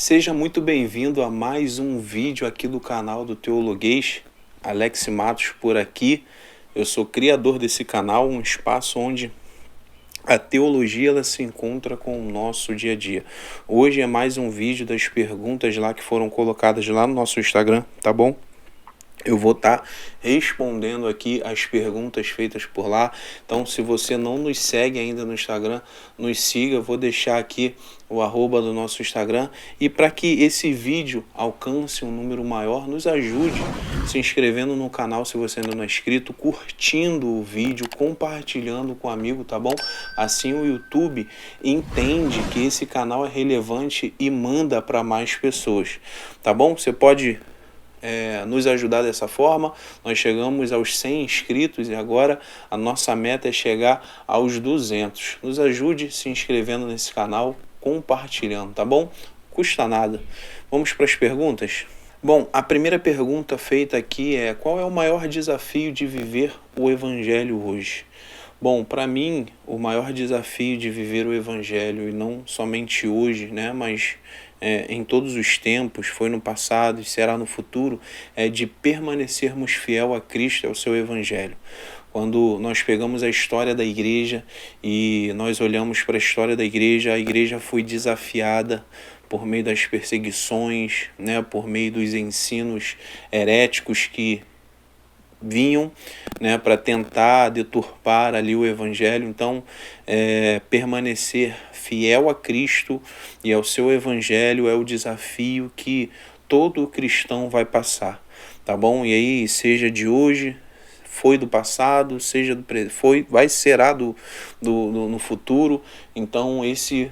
Seja muito bem-vindo a mais um vídeo aqui do canal do Teologuês. Alex Matos por aqui. Eu sou criador desse canal, um espaço onde a teologia ela se encontra com o nosso dia a dia. Hoje é mais um vídeo das perguntas lá que foram colocadas lá no nosso Instagram, tá bom? Eu vou estar respondendo aqui as perguntas feitas por lá. Então, se você não nos segue ainda no Instagram, nos siga. Eu vou deixar aqui o arroba do nosso Instagram. E para que esse vídeo alcance um número maior, nos ajude se inscrevendo no canal se você ainda não é inscrito, curtindo o vídeo, compartilhando com um amigo, tá bom? Assim o YouTube entende que esse canal é relevante e manda para mais pessoas, tá bom? Você pode nos ajudar dessa forma. Nós chegamos aos 100 inscritos e agora a nossa meta é chegar aos 200. Nos ajude se inscrevendo nesse canal, compartilhando, tá bom? Custa nada. Vamos para as perguntas? Bom, a primeira pergunta feita aqui é: qual é o maior desafio de viver o Evangelho hoje? Bom, para mim, o maior desafio de viver o Evangelho, e não somente hoje, né, mas em todos os tempos, foi no passado e será no futuro, é de permanecermos fiel a Cristo e ao seu Evangelho. Quando nós pegamos a história da igreja e nós olhamos para a igreja foi desafiada por meio das perseguições, né, por meio dos ensinos heréticos que vinham, né, para tentar deturpar ali o Evangelho. Então, permanecer fiel a Cristo e ao seu Evangelho é o desafio que todo cristão vai passar, tá bom? E aí, seja de hoje, foi do passado, seja do vai será no futuro. Então esse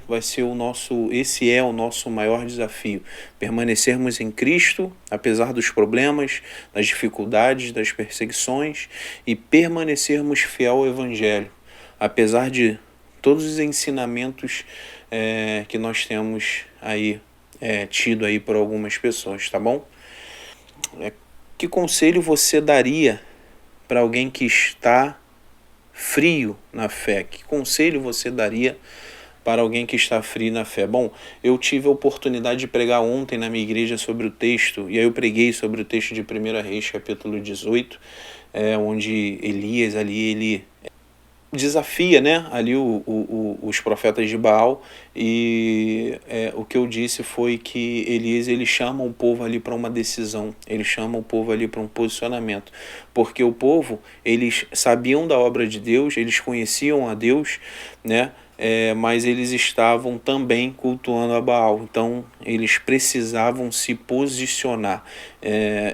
é o nosso maior desafio, permanecermos em Cristo apesar dos problemas, das dificuldades, das perseguições, e permanecermos fiel ao Evangelho apesar de todos os ensinamentos que nós temos aí tido aí por algumas pessoas, tá bom? Que conselho você daria para alguém que está frio na fé? Que conselho você daria para alguém que está frio na fé? Bom, eu tive a oportunidade de pregar ontem na minha igreja sobre o texto, e aí eu preguei sobre o texto de 1 Reis, capítulo 18, onde Elias ali, ele desafia, né, ali os profetas de Baal, e o que eu disse foi que Elias ele chama o povo ali para uma decisão, ele chama o povo ali para um posicionamento, porque o povo, eles sabiam da obra de Deus, eles conheciam a Deus, né, mas eles estavam também cultuando a Baal, então eles precisavam se posicionar.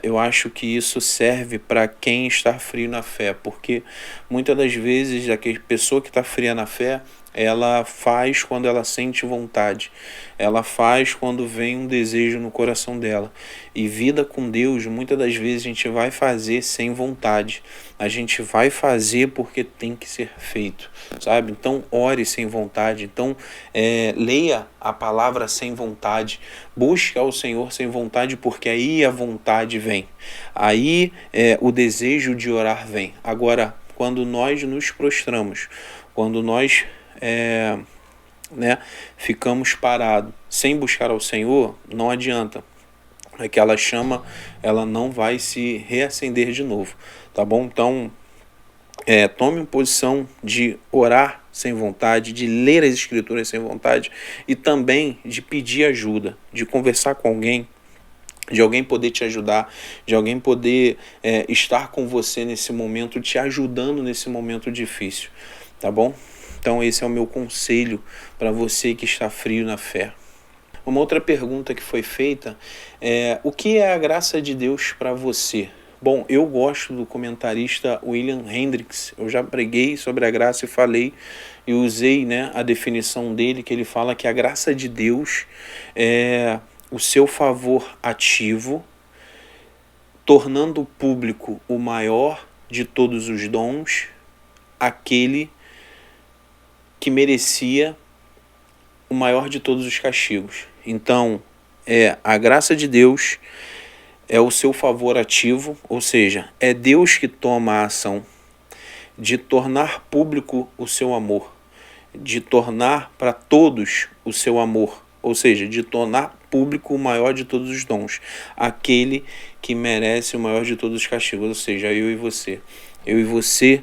Eu acho que isso serve para quem está frio na fé, porque muitas das vezes a pessoa que está fria na fé, ela faz quando ela sente vontade, ela faz quando vem um desejo no coração dela. E vida com Deus, muitas das vezes a gente vai fazer sem vontade, a gente vai fazer porque tem que ser feito, sabe? Então ore sem vontade, então leia a palavra sem vontade, busque ao Senhor sem vontade, porque aí a vontade vem, aí o desejo de orar vem. Agora, quando nós nos prostramos, quando nós ficamos parados sem buscar ao Senhor, não adianta. Aquela chama, ela não vai se reacender de novo, tá bom? Então, tome uma posição de orar sem vontade, de ler as escrituras sem vontade, e também de pedir ajuda, de conversar com alguém, de alguém poder te ajudar, de alguém poder estar com você nesse momento, te ajudando nesse momento difícil, tá bom? Então esse é o meu conselho para você que está frio na fé. Uma outra pergunta que foi feita é: o que é a graça de Deus para você? Bom, eu gosto do comentarista William Hendricks. Eu já preguei sobre a graça e falei e usei, né, a definição dele, que ele fala que a graça de Deus é o seu favor ativo, tornando público o maior de todos os dons, aquele que merecia o maior de todos os castigos. Então, a graça de Deus é o seu favor ativo, ou seja, é Deus que toma a ação de tornar público o seu amor, de tornar para todos o seu amor, ou seja, de tornar público o maior de todos os dons, aquele que merece o maior de todos os castigos, ou seja, eu e você. Eu e você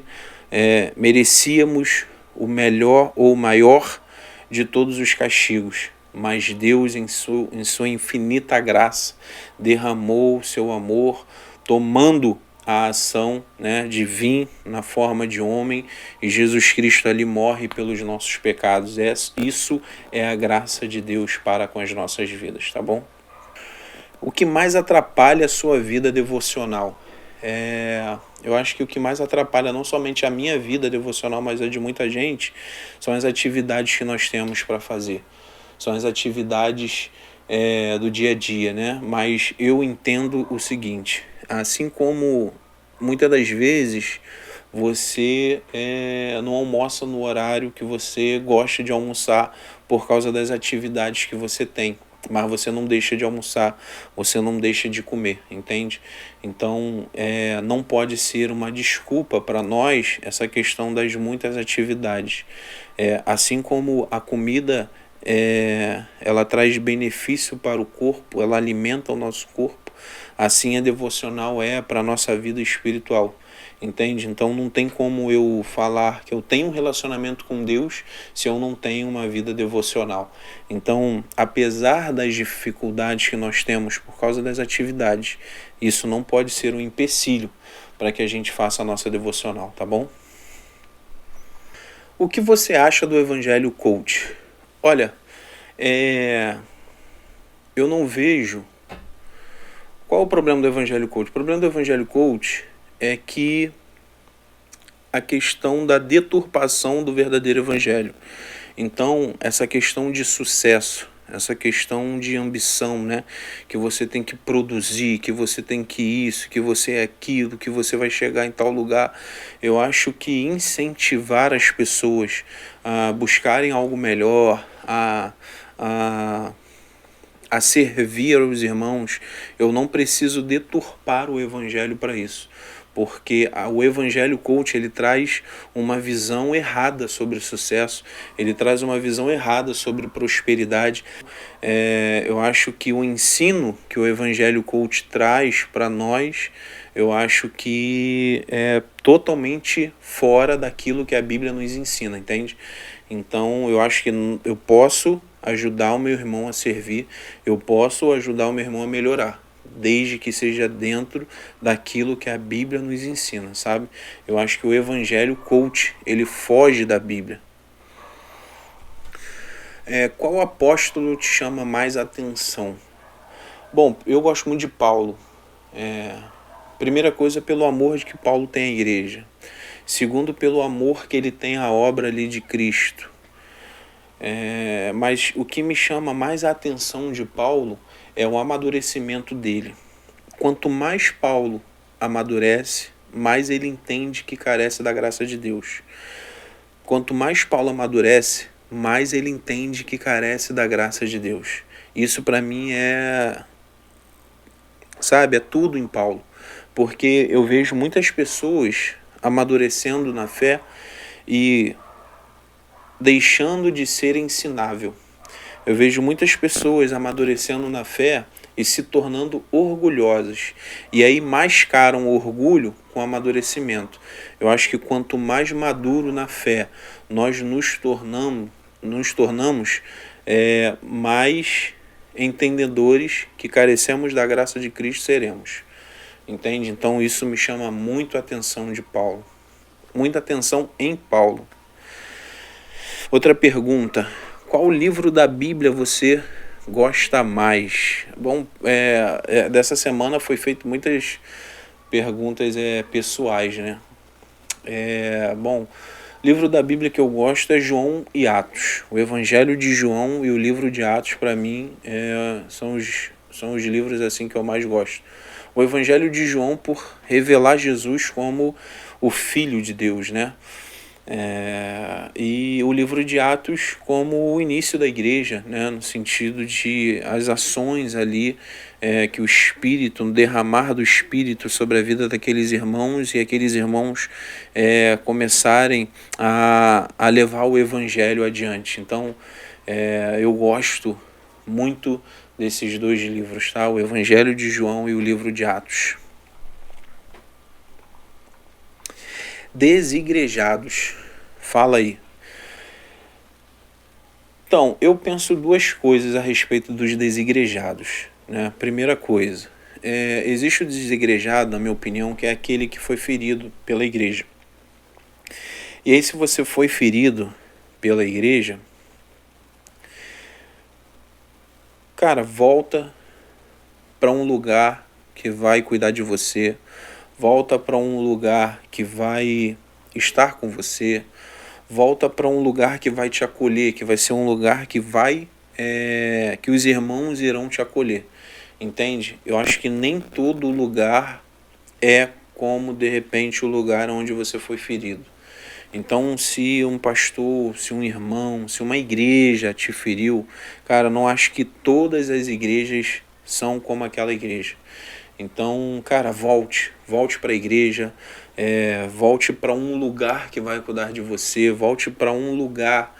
merecíamos o melhor ou o maior de todos os castigos, mas Deus, em sua infinita graça, derramou o seu amor, tomando a ação, de vir na forma de homem, e Jesus Cristo ali morre pelos nossos pecados. Isso é a graça de Deus para com as nossas vidas, tá bom? O que mais atrapalha a sua vida devocional? Eu acho que o que mais atrapalha não somente a minha vida devocional, mas a de muita gente, são as atividades que nós temos para fazer. São as atividades do dia a dia, né? Mas eu entendo o seguinte, assim como muitas das vezes você não almoça no horário que você gosta de almoçar por causa das atividades que você tem, mas você não deixa de almoçar, você não deixa de comer, entende? Então, não pode ser uma desculpa para nós essa questão das muitas atividades. Assim como a comida, ela traz benefício para o corpo, ela alimenta o nosso corpo, assim a devocional para a nossa vida espiritual. Entende? Então não tem como eu falar que eu tenho um relacionamento com Deus se eu não tenho uma vida devocional. Então, apesar das dificuldades que nós temos por causa das atividades, isso não pode ser um empecilho para que a gente faça a nossa devocional, tá bom? O que você acha do Evangelho Coach? Olha, eu não vejo... Qual é o problema do Evangelho Coach? O problema do Evangelho Coach é que a questão da deturpação do verdadeiro evangelho. Então, essa questão de sucesso, essa questão de ambição, né? Que você tem que produzir, que você tem que isso, que você é aquilo, que você vai chegar em tal lugar. Eu acho que incentivar as pessoas a buscarem algo melhor, a servir aos irmãos, eu não preciso deturpar o evangelho para isso. Porque o Evangelho Coach, ele traz uma visão errada sobre o sucesso, ele traz uma visão errada sobre prosperidade. Eu acho que o ensino que o Evangelho Coach traz para nós, eu acho que é totalmente fora daquilo que a Bíblia nos ensina, entende? Então, eu acho que eu posso ajudar o meu irmão a servir, eu posso ajudar o meu irmão a melhorar, desde que seja dentro daquilo que a Bíblia nos ensina, sabe? Eu acho que o Evangelho Coach, ele foge da Bíblia. Qual apóstolo te chama mais atenção? Bom, eu gosto muito de Paulo. Primeira coisa, pelo amor de que Paulo tem à igreja. Segundo, pelo amor que ele tem à obra ali de Cristo. Mas o que me chama mais a atenção de Paulo é o amadurecimento dele. Quanto mais Paulo amadurece, mais ele entende que carece da graça de Deus. Quanto mais Paulo amadurece, mais ele entende que carece da graça de Deus. Isso para mim é tudo em Paulo. Porque eu vejo muitas pessoas amadurecendo na fé e deixando de ser ensinável. Eu vejo muitas pessoas amadurecendo na fé e se tornando orgulhosas. E aí mascaram o orgulho com amadurecimento. Eu acho que quanto mais maduro na fé nós nos tornamos mais entendedores que carecemos da graça de Cristo seremos. Entende? Então isso me chama muito a atenção de Paulo. Muita atenção em Paulo. Outra pergunta. Qual livro da Bíblia você gosta mais? Bom, dessa semana foi feito muitas perguntas pessoais, né? Bom, livro da Bíblia que eu gosto é João e Atos. O Evangelho de João e o livro de Atos, para mim, são os livros assim que eu mais gosto. O Evangelho de João por revelar Jesus como o Filho de Deus, né? E o livro de Atos como o início da igreja, né? No sentido de as ações ali que o Espírito, um derramar do Espírito sobre a vida daqueles irmãos e aqueles irmãos começarem a levar o Evangelho adiante. Então eu gosto muito desses dois livros, tá? O Evangelho de João e o livro de Atos. Desigrejados. Fala aí. Então, eu penso duas coisas a respeito dos desigrejados, né? Primeira coisa, existe o desigrejado, na minha opinião, que é aquele que foi ferido pela igreja. E aí, se você foi ferido pela igreja, cara, volta para um lugar que vai cuidar de você, volta para um lugar que vai estar com você, volta para um lugar que vai te acolher, que vai ser um lugar que que os irmãos irão te acolher, entende? Eu acho que nem todo lugar é como, de repente, o lugar onde você foi ferido. Então, se um pastor, se um irmão, se uma igreja te feriu, cara, não acho que todas as igrejas são como aquela igreja. Então, cara, volte para a igreja, volte para um lugar que vai cuidar de você, volte para um lugar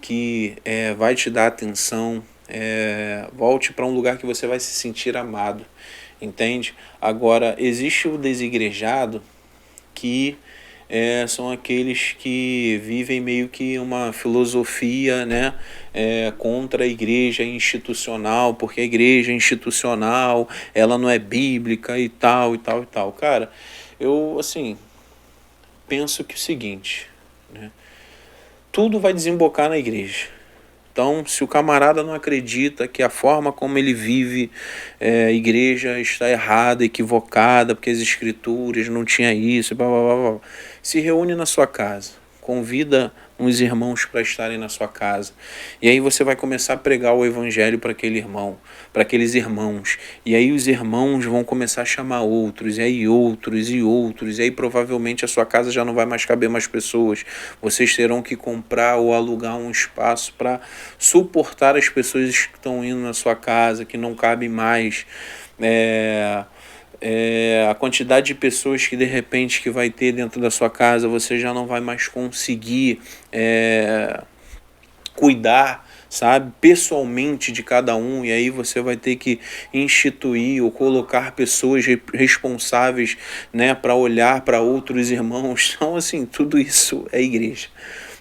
que vai te dar atenção, volte para um lugar que você vai se sentir amado, entende? Agora, existe o desigrejado que são aqueles que vivem meio que uma filosofia, né, contra a igreja institucional, porque a igreja institucional ela não é bíblica e tal, e tal, e tal. Cara, eu, assim, penso que é o seguinte, né, tudo vai desembocar na igreja. Então, se o camarada não acredita que a forma como ele vive a igreja está errada, equivocada, porque as escrituras não tinha isso, blá, blá, blá, blá, se reúne na sua casa, convida uns irmãos para estarem na sua casa. E aí você vai começar a pregar o evangelho para aquele irmão, para aqueles irmãos. E aí os irmãos vão começar a chamar outros, e aí outros, e outros. E aí provavelmente a sua casa já não vai mais caber mais pessoas. Vocês terão que comprar ou alugar um espaço para suportar as pessoas que estão indo na sua casa, que não cabe mais. A quantidade de pessoas que de repente que vai ter dentro da sua casa, você já não vai mais conseguir cuidar, sabe, pessoalmente de cada um, e aí você vai ter que instituir ou colocar pessoas responsáveis, né, para olhar para outros irmãos. Então, assim, tudo isso é igreja.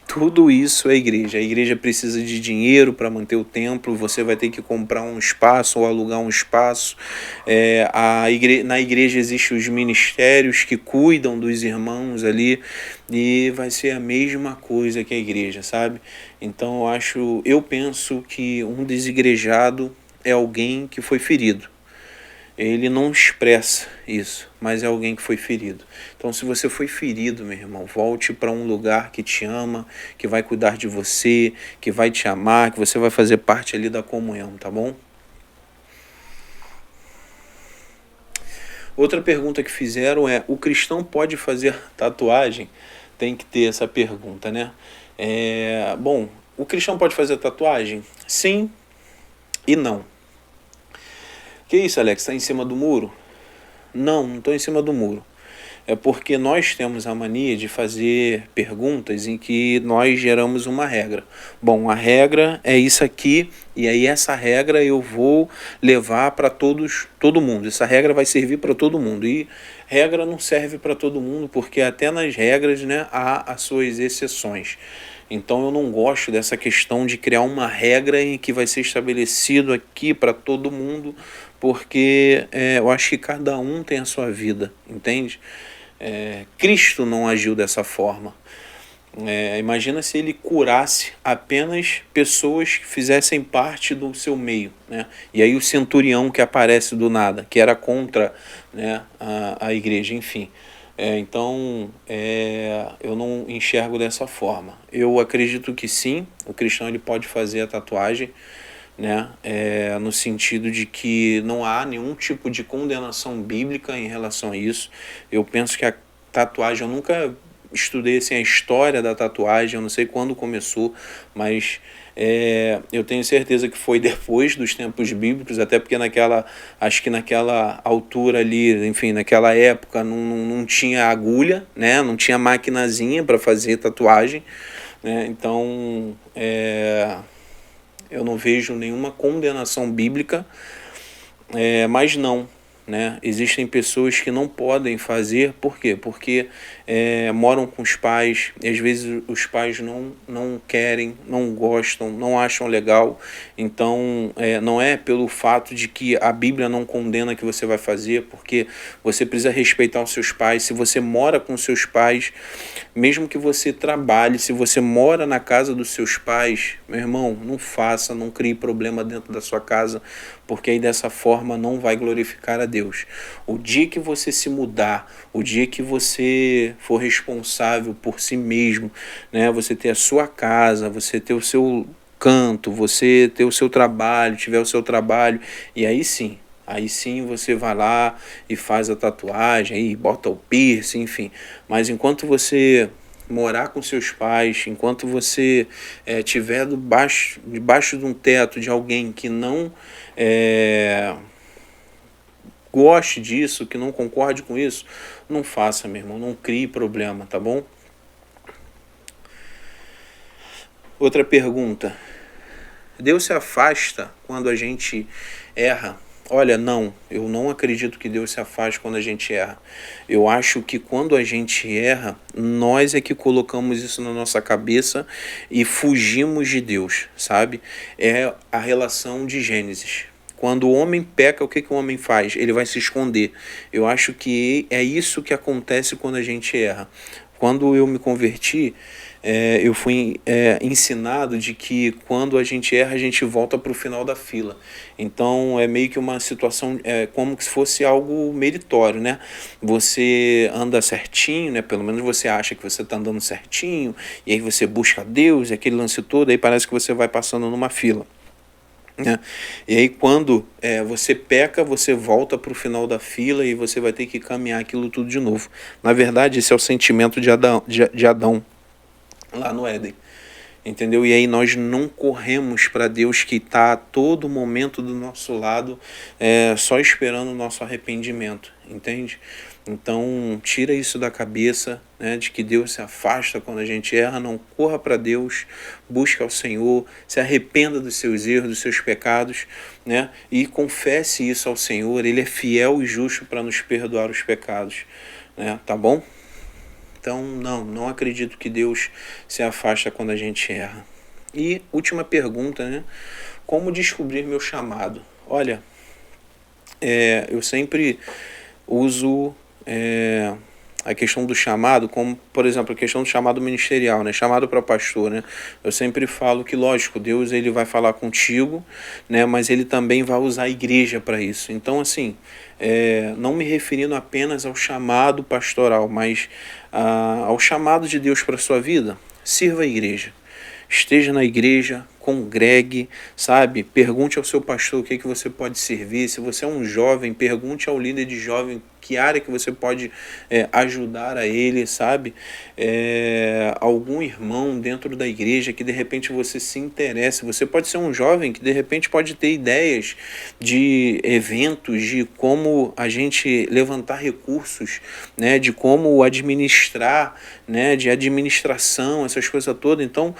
Tudo isso é igreja. A igreja precisa de dinheiro para manter o templo, você vai ter que comprar um espaço ou alugar um espaço. Na igreja existem os ministérios que cuidam dos irmãos ali, e vai ser a mesma coisa que a igreja, sabe? Então eu penso que um desigrejado é alguém que foi ferido. Ele não expressa isso, mas é alguém que foi ferido. Então, se você foi ferido, meu irmão, volte para um lugar que te ama, que vai cuidar de você, que vai te amar, que você vai fazer parte ali da comunhão, tá bom? Outra pergunta que fizeram é: o cristão pode fazer tatuagem? Tem que ter essa pergunta, né? Bom, o cristão pode fazer tatuagem? Sim e não. Que isso, Alex? Está em cima do muro? Não estou em cima do muro. É porque nós temos a mania de fazer perguntas em que nós geramos uma regra. Bom, a regra é isso aqui, e aí essa regra eu vou levar para todo mundo. Essa regra vai servir para todo mundo. E regra não serve para todo mundo, porque até nas regras, né, há as suas exceções. Então eu não gosto dessa questão de criar uma regra em que vai ser estabelecido aqui para todo mundo, porque eu acho que cada um tem a sua vida, entende? Cristo não agiu dessa forma. Imagina se ele curasse apenas pessoas que fizessem parte do seu meio, né? E aí o centurião que aparece do nada, que era contra, né, a igreja, enfim. Então, eu não enxergo dessa forma. Eu acredito que sim, o cristão ele pode fazer a tatuagem, né, no sentido de que não há nenhum tipo de condenação bíblica em relação a isso. Eu penso que a tatuagem, eu nunca estudei assim, a história da tatuagem, eu não sei quando começou, mas eu tenho certeza que foi depois dos tempos bíblicos, até porque acho que naquela altura ali, enfim, naquela época não tinha agulha, né, não tinha maquinazinha para fazer tatuagem, né, então eu não vejo nenhuma condenação bíblica, mas não. Né? Existem pessoas que não podem fazer, por quê? Porque moram com os pais, e às vezes os pais não querem, não gostam, não acham legal. Então não é pelo fato de que a Bíblia não condena que você vai fazer, porque você precisa respeitar os seus pais. Se você mora com seus pais, mesmo que você trabalhe, se você mora na casa dos seus pais, meu irmão, não faça, não crie problema dentro da sua casa, porque aí dessa forma não vai glorificar a Deus. O dia que você se mudar, o dia que você for responsável por si mesmo, né, você ter a sua casa, você ter o seu canto, você ter o seu trabalho, tiver o seu trabalho, e aí sim você vai lá e faz a tatuagem, aí bota o piercing, enfim. Mas enquanto você morar com seus pais, enquanto você estiver debaixo de um teto de alguém que não goste disso, que não concorde com isso, não faça, meu irmão, não crie problema, tá bom? Outra pergunta. Deus se afasta quando a gente erra? Olha, não, eu não acredito que Deus se afaste quando a gente erra. Eu acho que quando a gente erra, nós é que colocamos isso na nossa cabeça e fugimos de Deus, sabe? É a relação de Gênesis. Quando o homem peca, o que o homem faz? Ele vai se esconder. Eu acho que é isso que acontece quando a gente erra. Quando eu me converti, eu fui ensinado de que quando a gente erra, a gente volta para o final da fila. Então é meio que uma situação, como se fosse algo meritório, né? Você anda certinho, né? Pelo menos você acha que você está andando certinho, e aí você busca Deus, e aquele lance todo, aí parece que você vai passando numa fila. Né? E aí quando você peca, você volta para o final da fila e você vai ter que caminhar aquilo tudo de novo. Na verdade, esse é o sentimento de Adão lá no Éden, entendeu? E aí nós não corremos para Deus que está a todo momento do nosso lado, só esperando o nosso arrependimento, entende? Então tira isso da cabeça, né, de que Deus se afasta quando a gente erra. Não corra para Deus, busque ao Senhor, se arrependa dos seus erros, dos seus pecados, né, e confesse isso ao Senhor. Ele é fiel e justo para nos perdoar os pecados, né, tá bom? Então, não acredito que Deus se afasta quando a gente erra. E última pergunta, né? Como descobrir meu chamado? Olha, eu sempre uso a questão do chamado, como, por exemplo, a questão do chamado ministerial, né? Chamado para pastor, né? Eu sempre falo que, lógico, Deus ele vai falar contigo, né? Mas ele também vai usar a igreja para isso. Então, assim, não me referindo apenas ao chamado pastoral, mas ao chamado de Deus para a sua vida. Sirva a igreja. Esteja na igreja, congregue, sabe? Pergunte ao seu pastor o que você pode servir. Se você é um jovem, pergunte ao líder de jovem que área que você pode ajudar a ele, sabe? Algum irmão dentro da igreja que de repente você se interesse. Você pode ser um jovem que de repente pode ter ideias de eventos, de como a gente levantar recursos, né? De como administrar, né? De administração, essas coisas todas. Então,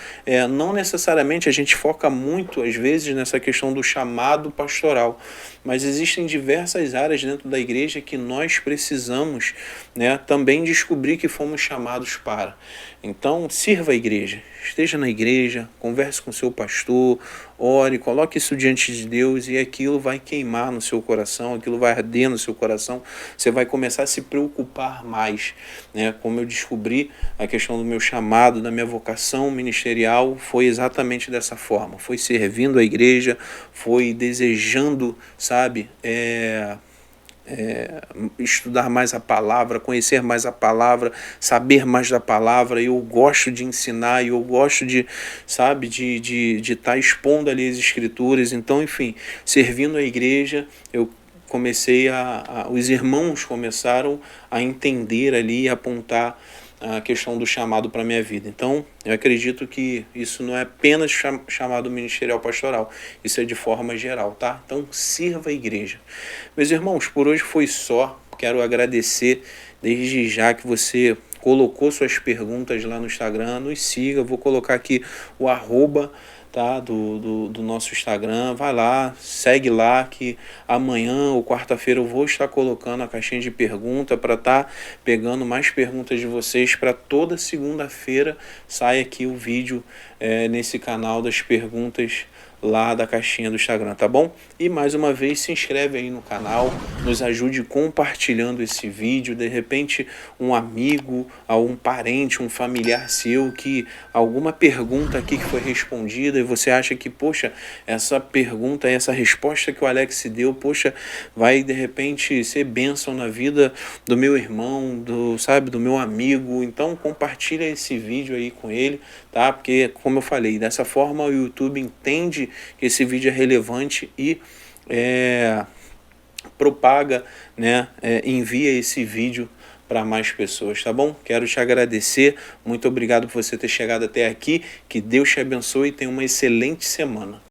não necessariamente a gente foca muito, às vezes, nessa questão do chamado pastoral, mas existem diversas áreas dentro da igreja que nós precisamos, né, também descobrir que fomos chamados para. Então, sirva a igreja, esteja na igreja, converse com o seu pastor, ore, coloque isso diante de Deus e aquilo vai queimar no seu coração, aquilo vai arder no seu coração, você vai começar a se preocupar mais, né? Como eu descobri a questão do meu chamado, da minha vocação ministerial, foi exatamente dessa forma, foi servindo a igreja, foi desejando, sabe, estudar mais a palavra, conhecer mais a palavra, saber mais da palavra. Eu gosto de ensinar e eu gosto de, sabe, de estar expondo ali as escrituras. Então, enfim, servindo a igreja, eu comecei os irmãos começaram a entender ali e apontar a questão do chamado para a minha vida. Então, eu acredito que isso não é apenas chamado ministerial pastoral, isso é de forma geral, tá? Então, sirva a igreja. Meus irmãos, por hoje foi só. Quero agradecer desde já que você colocou suas perguntas lá no Instagram. Nos siga, vou colocar aqui o @ tá? Do nosso Instagram. Vai lá, segue lá, que amanhã ou quarta-feira eu vou estar colocando a caixinha de pergunta para estar pegando mais perguntas de vocês, para toda segunda-feira sai aqui o vídeo nesse canal das perguntas lá da caixinha do Instagram, tá bom? E mais uma vez, se inscreve aí no canal, nos ajude compartilhando esse vídeo. De repente um amigo, um parente, um familiar seu, que alguma pergunta aqui que foi respondida e você acha que, poxa, essa pergunta, essa resposta que o Alex deu, poxa, vai de repente ser bênção na vida do meu irmão, do meu amigo. Então compartilha esse vídeo aí com ele, tá? Porque, como eu falei, dessa forma o YouTube entende que esse vídeo é relevante e propaga, né? Envia esse vídeo para mais pessoas, tá bom? Quero te agradecer, muito obrigado por você ter chegado até aqui, que Deus te abençoe e tenha uma excelente semana.